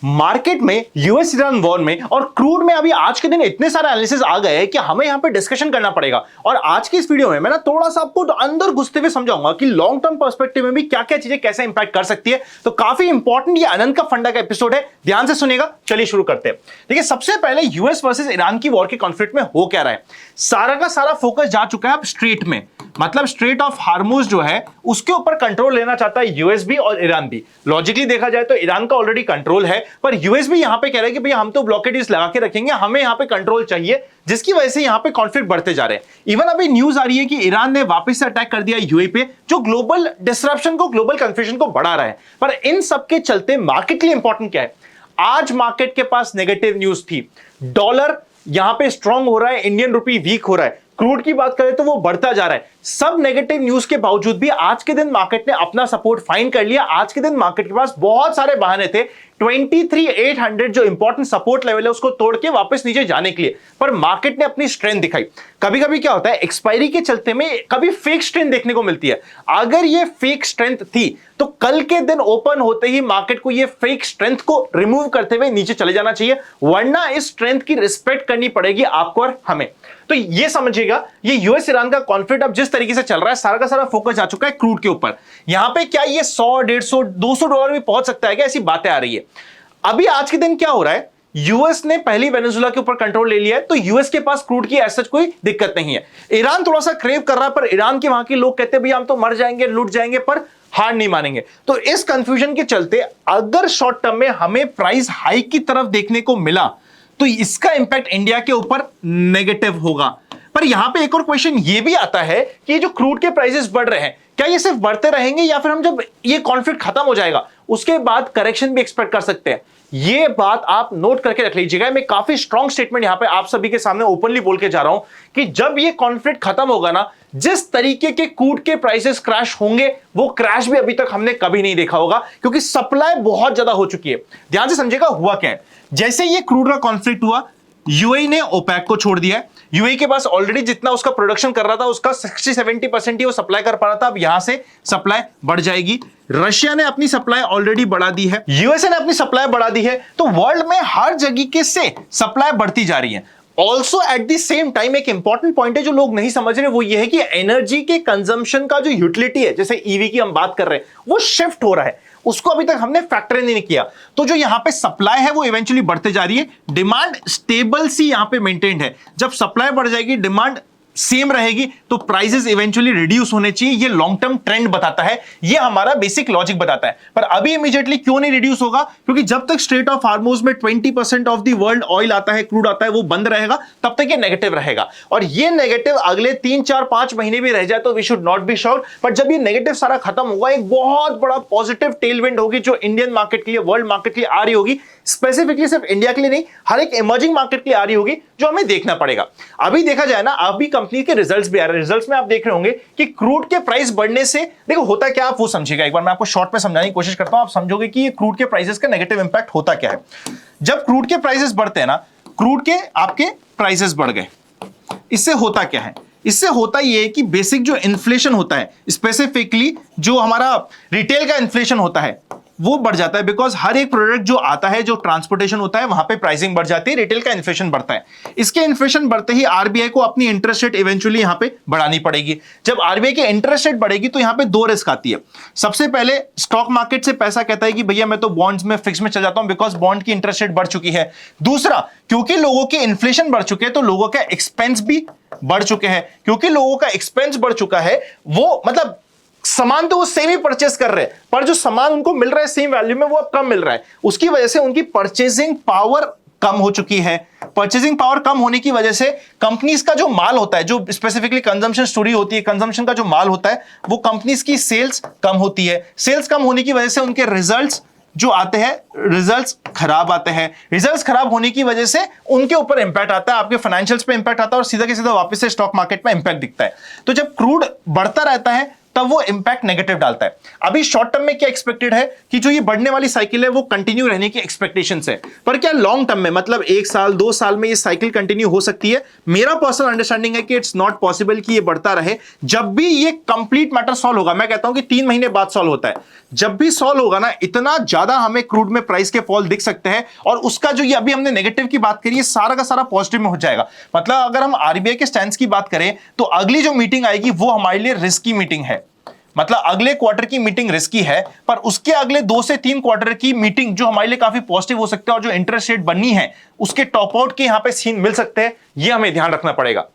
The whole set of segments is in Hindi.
मार्केट में यूएस ईरान वॉर में और क्रूड में अभी आज के दिन इतने सारे एनालिसिस आ गए हैं कि हमें यहां पे डिस्कशन करना पड़ेगा। और आज की इस वीडियो में मैं ना थोड़ा सा आपको अंदर घुसते हुए समझाऊंगा कि लॉन्ग टर्म पर्सपेक्टिव में भी क्या क्या चीजें कैसे इंपैक्ट कर सकती है। तो काफी इंपॉर्टेंट ये अनंत का फंडा का एपिसोड है, ध्यान से सुनिएगा। चलिए शुरू करते हैं। देखिए, सबसे पहले यूएस वर्सेस ईरान की वॉर के कॉन्फ्लिक्ट में हो क्या रहा है। सारा का सारा फोकस जा चुका है अब स्ट्रेट में, मतलब स्ट्रेट ऑफ हार्मुज जो है उसके ऊपर कंट्रोल लेना चाहता है यूएस भी और ईरान भी। लॉजिकली देखा जाए तो ईरान का ऑलरेडी कंट्रोल है, पर यूएस भी यहां पे कह रहा है कि भैया हम तो ब्लॉकेड्स लगा के रखेंगे, हमें यहां पे कंट्रोल चाहिए, जिसकी वजह से यहां पे कॉन्फ्लिक्ट बढ़ते जा रहे हैं। इवन अभी न्यूज आ रही है कि ईरान ने वापस से अटैक कर दिया यूएई पे, जो ग्लोबल डिस्ट्रप्शन को, ग्लोबल कंफ्यूजन को बढ़ा रहा है। पर इन सब के चलते मार्केट के लिए इंपॉर्टेंट क्या है, आज मार्केट के पास नेगेटिव न्यूज थी। डॉलर यहां पे स्ट्रांग हो रहा है, इंडियन रुपी वीक हो रहा है, क्रूड की बात करें तो वो बढ़ता जा रहा है। सब नेगेटिव न्यूज के बावजूद भी आज के दिन मार्केट ने अपना सपोर्ट फाइंड कर लिया। आज के दिन मार्केट के पास बहुत सारे बहाने थे 23,800 जो इंपॉर्टेंट सपोर्ट लेवल है उसको तोड़ के वापस नीचे जाने के लिए, पर मार्केट ने अपनी स्ट्रेंथ दिखाई। कभी कभी क्या होता है, एक्सपायरी के चलते में कभी फेक स्ट्रेंथ देखने को मिलती है। अगर ये फेक स्ट्रेंथ थी तो कल के दिन ओपन होते ही मार्केट को ये फेक स्ट्रेंथ को रिमूव करते हुए नीचे चले जाना चाहिए, वरना इस स्ट्रेंथ की रिस्पेक्ट करनी पड़ेगी आपको और हमें। तो ये समझिएगा, ये यूएस ईरान का कॉन्फ्लिक्ट अब जिस तरीके से चल रहा है, सारा का सारा फोकस आ चुका है क्रूड के ऊपर। यहां पे क्या ये 100, 150, 200 डॉलर भी पहुंच सकता है क्या, ऐसी बातें आ रही है। अभी आज के दिन क्या हो रहा है, यूएस ने पहली वेनेजुएला के ऊपर कंट्रोल ले लिया है, तो यूएस के पास क्रूड की ऐसा कोई दिक्कत नहीं है। ईरान थोड़ा सा क्रेव कर रहा है, पर ईरान के वहां के लोग कहते हैं भैया हम तो मर जाएंगे, लूट जाएंगे, पर हार नहीं मानेंगे। तो इस कंफ्यूजन के चलते अगर शॉर्ट टर्म में हमें प्राइस हाइक की तरफ देखने को मिला तो इसका इंपैक्ट इंडिया के ऊपर नेगेटिव होगा। पर यहां पे एक और क्वेश्चन ये भी आता है कि जो क्रूड के प्राइसेस बढ़ रहे हैं, क्या ये सिर्फ बढ़ते रहेंगे या फिर हम जब ये कॉन्फ्लिक्ट खत्म हो जाएगा उसके बाद करेक्शन भी एक्सपेक्ट कर सकते हैं। ये बात आप नोट करके रख लीजिएगा। मैं काफी स्ट्रॉन्ग स्टेटमेंट यहां पे आप सभी के सामने ओपनली बोल के जा रहा हूं कि जब ये कॉन्फ्लिक्ट खत्म होगा ना, जिस तरीके के क्रूड के प्राइसेस क्रैश होंगे वो क्रैश भी अभी तक हमने कभी नहीं देखा होगा, क्योंकि सप्लाई बहुत ज्यादा हो चुकी है। ध्यान से समझिएगा हुआ क्या है। जैसे ये क्रूड का कॉन्फ्लिक्ट हुआ, यूएई ने ओपेक को छोड़ दिया है। यूएई के पास ऑलरेडी जितना उसका प्रोडक्शन कर रहा था उसका 60-70% ही वो सप्लाई कर पा रहा था, अब यहां से सप्लाई बढ़ जाएगी। रशिया ने अपनी सप्लाई ऑलरेडी बढ़ा दी है, यूएसए ने अपनी सप्लाई बढ़ा दी है, तो वर्ल्ड में हर जगह के से सप्लाई बढ़ती जा रही है। Also at the same time एक इंपॉर्टेंट पॉइंट है जो लोग नहीं समझ रहे, वो ये है कि एनर्जी के कंजम्पशन का जो यूटिलिटी है, जैसे ईवी की हम बात कर रहे हैं, वो शिफ्ट हो रहा है, उसको अभी तक हमने फैक्टर नहीं किया। तो जो यहां पे सप्लाई है वो इवेंचुअली बढ़ते जा रही है, डिमांड स्टेबल सी यहां पे मेंटेन्ड है। जब सप्लाई बढ़ जाएगी, डिमांड सेम रहेगी, तो प्राइसेस इवेंचुअली रिड्यूस होने चाहिए। ये लॉन्ग टर्म ट्रेंड बताता है, ये हमारा बेसिक लॉजिक बताता है। पर अभी इमीडिएटली क्यों नहीं रिड्यूस होगा, क्योंकि जब तक स्ट्रेट ऑफ हार्मुज में 20% ऑफ द वर्ल्ड ऑयल आता है, क्रूड आता है, वो बंद रहेगा, तब तक ये नेगेटिव रहेगा। और ये नेगेटिव अगले 3, 4, 5 महीने भी रह जाए तो we should not be shocked. पर जब ये नेगेटिव सारा खत्म होगा, एक बहुत बड़ा पॉजिटिव टेलविंड होगी जो इंडियन मार्केट के लिए, वर्ल्ड मार्केट के लिए आ रही होगी। स्पेसिफिकली सिर्फ इंडिया के लिए नहीं, हर एक इमर्जिंग मार्केट के लिए आ रही होगी, जो हमें देखना पड़ेगा। अभी देखा जाए ना, अभी कंपनी के रिजल्ट्स भी आ रहे हैं। रिजल्ट्स में आप देख रहे होंगे कि क्रूड के प्राइस बढ़ने से, देखो होता क्या, आप वो समझिएगा। एक बार मैं आपको शॉर्ट में समझाने की कोशिश करता हूं, आप समझोगे कि ये क्रूड के प्राइसेस का नेगेटिव इंपैक्ट होता क्या है। जब क्रूड के प्राइसेस बढ़ते हैं ना, क्रूड के आपके प्राइसेस बढ़ गए, इससे होता क्या है, इससे होता यह है कि बेसिक जो इन्फ्लेशन होता है, स्पेसिफिकली जो हमारा रिटेल का इन्फ्लेशन होता है, वो बढ़ जाता है। बिकॉज हर एक प्रोडक्ट जो आता है, जो ट्रांसपोर्टेशन होता है, वहां पे प्राइसिंग बढ़ जाती है, रिटेल का इन्फ्लेशन बढ़ता है। इसके इन्फ्लेशन बढ़ते ही आरबीआई को अपनी इंटरेस्ट रेट इवेंचुअली यहां पे बढ़ानी पड़ेगी। जब आरबीआई की इंटरेस्ट रेट बढ़ेगी तो यहां पे दो रिस्क आती है। सबसे पहले स्टॉक मार्केट से पैसा कहता है कि भैया मैं तो बॉन्ड्स में फिक्स में चल जाता हूं, बिकॉज बॉन्ड की इंटरेस्ट रेट बढ़ चुकी है। दूसरा, क्योंकि लोगों के इन्फ्लेशन बढ़ चुके हैं तो लोगों का एक्सपेंस भी बढ़ चुके हैं। क्योंकि लोगों का एक्सपेंस बढ़ चुका है, वो मतलब सामान तो वो सेम ही परचेस कर रहे हैं, पर जो सामान उनको मिल रहा है सेम वैल्यू में, वो अब कम मिल रहा है। उसकी वजह से उनकी परचेसिंग पावर कम हो चुकी है। परचेसिंग पावर कम होने की वजह से कंपनीज का जो माल होता है, जो स्पेसिफिकली कंजम्पशन स्टोरी होती है, कंजम्पशन का जो माल होता है, वो कंपनीज की सेल्स कम होती है। सेल्स कम होने की वजह से उनके रिजल्ट्स जो आते हैं, रिजल्ट्स खराब आते हैं। रिजल्ट्स खराब होने की वजह से उनके ऊपर इंपैक्ट आता है, आपके फाइनेंशियल्स पे इंपैक्ट आता है, और सीधा के सीधा वापस से स्टॉक मार्केट में इंपैक्ट दिखता है। तो जब क्रूड बढ़ता रहता है तब वो इंपैक्ट नेगेटिव डालता है। अभी शॉर्ट टर्म में क्या एक्सपेक्टेड है कि जो ये बढ़ने वाली साइकिल है वो कंटिन्यू रहने की एक्सपेक्टेशन है, पर क्या लॉन्ग टर्म में मतलब 1 साल 2 साल में ये साइकिल कंटिन्यू हो सकती है? मेरा पर्सनल अंडरस्टैंडिंग है कि इट्स नॉट पॉसिबल कि ये बढ़ता रहे। जब भी ये कंप्लीट मैटर सॉल्व होगा, मैं कहता हूं कि 3 महीने बाद सॉल्व होता है, जब भी सॉल्व होगा ना, इतना ज्यादा हमें क्रूड में प्राइस के फॉल दिख सकते हैं, और उसका जो ये अभी हमने नेगेटिव की बात करी है, सारा का सारा पॉजिटिव में हो जाएगा। मतलब अगर हम आरबीआई के स्टैंड की बात करें तो अगली जो मीटिंग आएगी वो हमारे लिए रिस्की मीटिंग है। मतलब अगले क्वार्टर की मीटिंग रिस्की है, पर उसके अगले 2 से 3 क्वार्टर की मीटिंग जो हमारे लिए काफी पॉजिटिव हो सकते हैं, और जो इंटरेस्ट रेट बननी है उसके टॉप आउट के यहां पे सीन मिल सकते हैं, ये हमें ध्यान रखना पड़ेगा।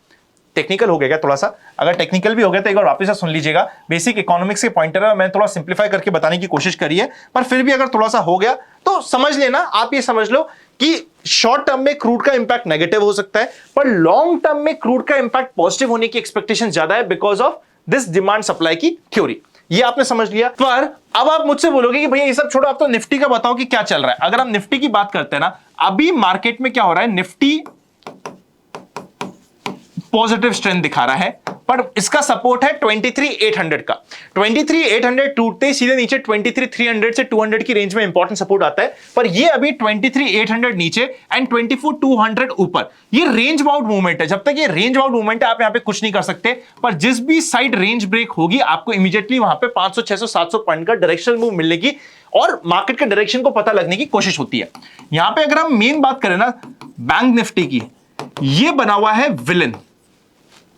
टेक्निकल हो गया क्या थोड़ा सा? अगर टेक्निकल भी हो गया तो एक बार वापस से सुन लीजिएगा। बेसिक इकोनॉमिक्स के पॉइंटर है, मैंने थोड़ा सिंप्लीफाई करके बताने की कोशिश करी है, पर फिर भी अगर थोड़ा सा हो गया तो समझ लेना। आप ये समझ लो कि शॉर्ट टर्म में क्रूड का इंपैक्ट नेगेटिव हो सकता है, पर लॉन्ग टर्म में क्रूड का इंपैक्ट पॉजिटिव होने की एक्सपेक्टेशन ज्यादा है because of this demand supply की थ्योरी। ये आपने समझ लिया। पर अब आप मुझसे बोलोगे कि भैया ये सब छोड़ो, आप तो निफ्टी का बताओ कि क्या चल रहा है। अगर हम निफ्टी की बात करते हैं ना, अभी मार्केट में क्या हो रहा है, निफ्टी पॉजिटिव स्ट्रेंथ दिखा रहा है, पर इसका सपोर्ट है 23,800 का। 23,800 टूटते ही सीधे नीचे 23,300 से 200 की रेंज में इंपॉर्टेंट सपोर्ट आता है, पर ये अभी 23,800 नीचे एंड 24,200 ऊपर। ये रेंज बाउंड मूवमेंट है। जब तक ये रेंज बाउंड मूवमेंट है आप यहां पे कुछ नहीं कर सकते, पर जिस भी साइड रेंज ब्रेक होगी आपको इमीडिएटली वहां पे 500, 600, 700 पॉइंट का डायरेक्शनल मूव मिलने की और मार्केट के डायरेक्शन को पता लगने की कोशिश होती है। यहां पे अगर हम मेन बात करें ना बैंक निफ्टी की, ये बना हुआ है विलन,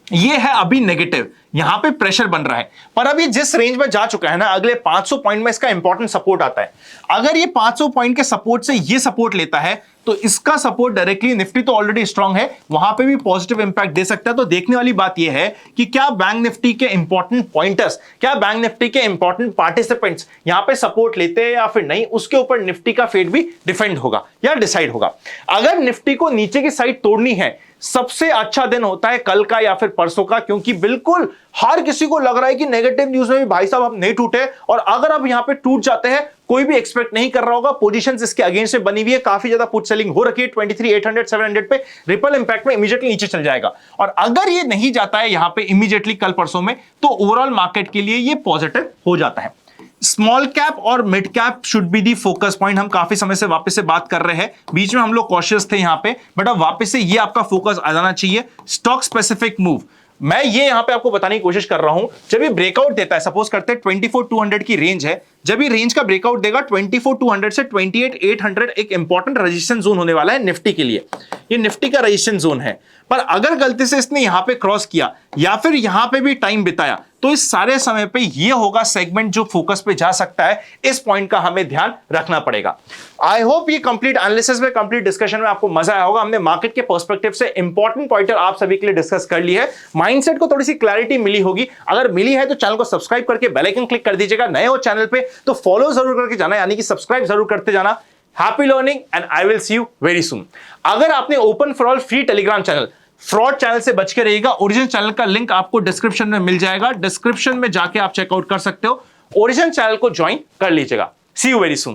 ये है अभी नेगेटिव, यहां पे प्रेशर बन रहा है, पर अभी जिस रेंज में जा चुका है ना, अगले 500 पॉइंट में इसका इंपॉर्टेंट सपोर्ट आता है। अगर ये 500 पॉइंट के सपोर्ट से ये सपोर्ट लेता है तो इसका सपोर्ट डायरेक्टली, निफ्टी तो ऑलरेडी स्ट्रांग है, वहां पे भी पॉजिटिव इंपैक्ट दे सकता है। तो देखने वाली बात ये है कि क्या बैंक निफ्टी के इंपॉर्टेंट पॉइंटर्स, क्या बैंक निफ्टी के इंपॉर्टेंट पार्टिसिपेंट्स यहां पे सपोर्ट लेते हैं या फिर नहीं, उसके ऊपर निफ्टी का फेट भी डिफेंड होगा या डिसाइड होगा। अगर निफ्टी को नीचे की साइड तोड़नी है, सबसे अच्छा दिन होता है कल का या फिर परसों का, क्योंकि बिल्कुल हर किसी को लग रहा है कि नेगेटिव न्यूज में भी भाई साहब हम नहीं टूटे, और अगर अब यहां पे टूट जाते हैं, कोई भी एक्सपेक्ट नहीं कर रहा होगा, पोजीशंस इसके अगेंस्ट में बनी हुई है, काफी ज्यादा पुट सेलिंग हो रखी है 23,800 700 पे, रिपल इंपैक्ट में इमीडिएटली नीचे चल जाएगा। और अगर ये नहीं जाता है यहां पे इमीडिएटली कल परसों में, तो ओवरऑल मार्केट के लिए ये पॉजिटिव हो जाता है। स्मॉल कैप और mid cap should be the focus point. हम काफी समय से वापस से बात कर रहे हैं, बीच में हम लोग कॉशियस थे यहां पे, बट अब वापस से ये आपका फोकस आ जाना चाहिए। स्टॉक स्पेसिफिक मूव, मैं ये यहां पे आपको बताने की कोशिश कर रहा हूं, जब ये ब्रेकआउट देता है, सपोज करते हैं 24,200 की रेंज है, जब ये रेंज का ब्रेकआउट देगा 24,200 से 28,800 एक इंपॉर्टेंट रेजिस्टेंस जोन होने वाला है निफ्टी के लिए। ये निफ्टी का रेजिस्टेंस जोन है, पर अगर गलती से इसने यहां पे क्रॉस किया या फिर यहां पे भी टाइम बिताया, तो इस सारे समय पे ये होगा सेगमेंट जो फोकस पे जा सकता है। इस पॉइंट का हमें ध्यान रखना पड़ेगा। आई होप ये कंप्लीट एनालिसिस में, कंप्लीट डिस्कशन में आपको मजा आया होगा। हमने मार्केट के पर्सपेक्टिव से इंपॉर्टेंट पॉइंटर आप सभी के लिए डिस्कस कर ली है, माइंडसेट को थोड़ी सी क्लैरिटी मिली होगी। अगर मिली है तो चैनल को सब्सक्राइब करके बेल आइकन क्लिक कर दीजिएगा। नए हो चैनल पे तो फॉलो जरूर करके जाना, यानी कि सब्सक्राइब जरूर करते जाना। Happy learning and I will see you very soon. अगर आपने open for all free Telegram channel, fraud channel से बच के रहिएगा। ओरिजिनल चैनल का लिंक आपको डिस्क्रिप्शन में मिल जाएगा, डिस्क्रिप्शन में जाके आप चेकआउट कर सकते हो। ओरिजिनल चैनल को ज्वाइन कर लीजिएगा। सी यू वेरी सून।